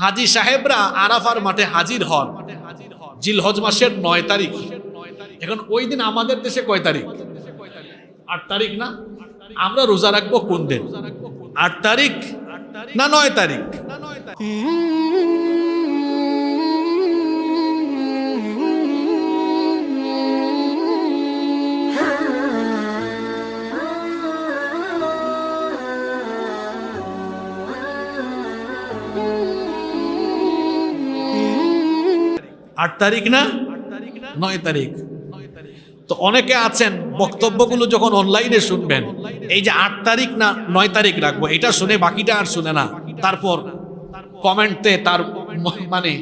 হাজী সাহেবরা আরাফার মাঠে হাজির হন জিলহজ মাসের ৯ তারিখ। এখন ওই দিন আমাদের দেশে কয় তারিখ? ৮ তারিখ না? আমরা রোজা রাখবো কোন দিন? ৮ তারিখ না ৯ তারিখ? আট তারিখ না ৯ তারিখ? তো অনেকে আছেন বক্তব্যগুলো যখন অনলাইনে শুনবেন, এই যে ৮ তারিখ না ৯ তারিখ রাখবো এটা শুনে বাকিটা আর শুনে না, তারপর কমেন্টে তার মানে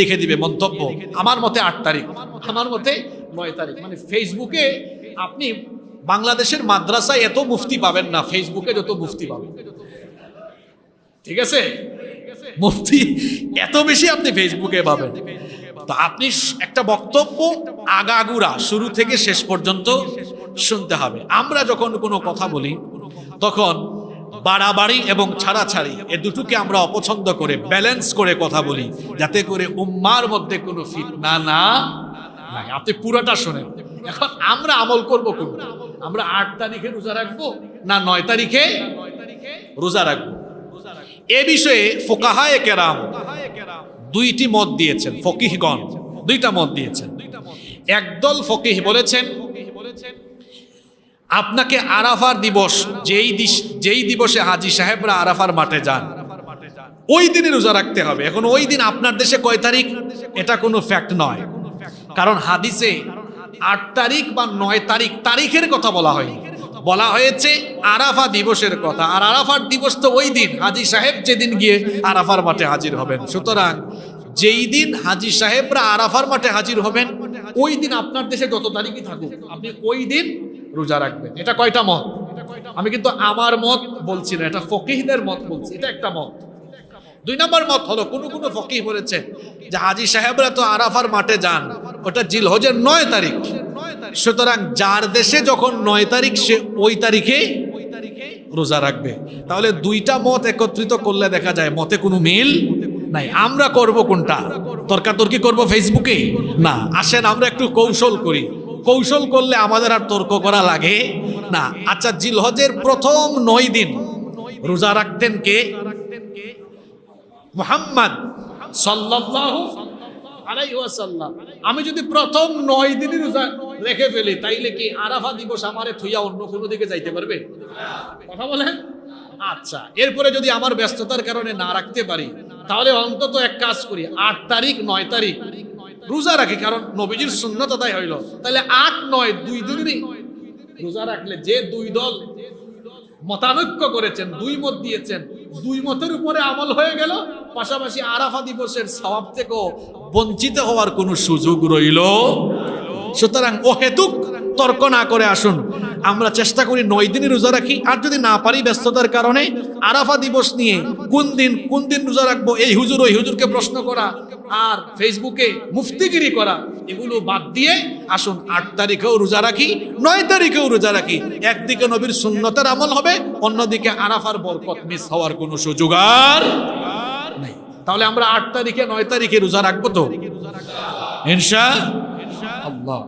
লিখে দিবে মন্তব্য, আমার মতে ৮ তারিখ, আমার মতে ৯ তারিখ। মানে ফেসবুকে আপনি বাংলাদেশের মাদ্রাসায় এত মুফতি পাবেন না ফেসবুকে যত মুফতি পাবেন। ঠিক আছে, মুফতি এত বেশি আপনি ফেসবুকে পাবেন। তো আপনি একটা বক্তব্য আগাগুড়া শুরু থেকে শেষ পর্যন্ত শুনতে হবে। আমরা যখন কোনো কথা বলি তখন বাড়াবাড়ি এবং ছাড়াছাড়ি এ দুটোকে আমরা অপছন্দ করে ব্যালেন্স করে কথা বলি, যাতে করে উম্মার মধ্যে কোনো ফিতনা না হয়। আপনি পুরোটা শোনেন। এখন আমরা আমল করব কোন? আমরা ৮ তারিখে রোজা রাখবো না ৯ তারিখে রোজা রাখবো? এ বিষয়ে ফুকাহায়ে কেরাম দুইটি মত দিয়েছেন, ফকিহগণ দুইটা মত দিয়েছেন। একদল ফকিহ বলেছেন আপনাকে আরাফার দিবস যেই দিবসে হাজী সাহেবরা আরাফার মাঠে যান ওই দিনে রোজা রাখতে হবে। এখন ওই দিন আপনার দেশে কয় তারিখ এটা কোনো ফ্যাক্ট নয়, কারণ হাদিসে ৮ তারিখ বা ৯ তারিখ তারিখের কথা বলা হয়নি, বলা হয়েছে আরাফা দিবসের কথা। আর আরাফার দিবস তো ওই দিন হাজী সাহেব যেদিন গিয়ে আরাফার মাঠে হাজির হবেন। সুতরাং যেই দিন হাজী সাহেবরা আরাফার মাঠে হাজির হবেন ওই দিন আপনার দেশে যত তারিখই থাকুক আপনি ওই দিন রোজা রাখবেন। এটা কয়টা মত? আমি কিন্তু আমার মত বলছি না, এটা ফকিহদের মত বলছি। এটা একটা মত। ২ নম্বর মত হলো কোন ফকিহ বলেছেন যে হাজী সাহেবরা তো আরাফার মাঠে যান ওটা জিলহজের ৯ তারিখ, সুতরাং যার দেশে যখন ৯ তারিখ সে ওই তারিখে রোজা রাখবে। তাহলে দুইটা মত একত্রিত করলে দেখা যায় মতে কোনো মিল নাই। আমরা করব কোনটা? তর্কাতর্কি করব ফেসবুকে? না, আসেন আমরা একটু কৌশল করি। কৌশল করলে আমাদের আর তর্ক করা লাগে না। আচ্ছা, জিলহজের প্রথম ৯ দিন রোজা রাখতেন কে? মুহাম্মদ সাল্লাল্লাহু আলাইহি ওয়াসাল্লাম। আমি যদি প্রথম ৯ দিনই রোজা রেখে ফেলি তাইলে কি আরাফা দিবস আমারে থুইয়া অন্য কোনো দিকে যাইতে পারবে? কথা বলেন। আচ্ছা, এরপরে যদি আমার ব্যস্ততার কারণে না রাখতে পারি তাহলে অন্তত এক কাজ করি, ৮ তারিখ ৯ তারিখ রোজা রাখি, কারণ নবীজির সুন্নাত আদায় হইল। তাহলে ৮, ৯ দুই দিনই রোজা রাখলে যে দুই দল মতানৈক্য করেছেন, দুই মত দিয়েছেন, দুই মতের উপরে আমল হয়ে গেল, পাশাপাশি আরাফা দিবসের সওয়াব থেকেও বঞ্চিত হওয়ার কোনো সুযোগ রইল। সুতরাং ও হেতুক তর্ক না করে আসুন আমরা চেষ্টা করি ৯ দিনই রোজা রাখি। আর যদি না পারি ব্যস্ততার কারণে আরাফা দিবস নিয়ে কোন দিন রোজা রাখবো এই হুজুর ওই হুজুরকে প্রশ্ন করা আর ফেসবুকে মুফতিগিরি করা এগুলো বাদ দিয়ে আসুন ৮ তারিখেও রোজা রাখি, ৯ তারিখেও রোজা রাখি। একদিকে নবীর সুন্নতের আমল হবে, অন্যদিকে আরাফার বরকত মিস হওয়ার কোনো সুযোগ আর নেই। তাহলে আমরা ৮ তারিখে ৯ তারিখে রোজা রাখবো তো ইনশাআল্লাহ।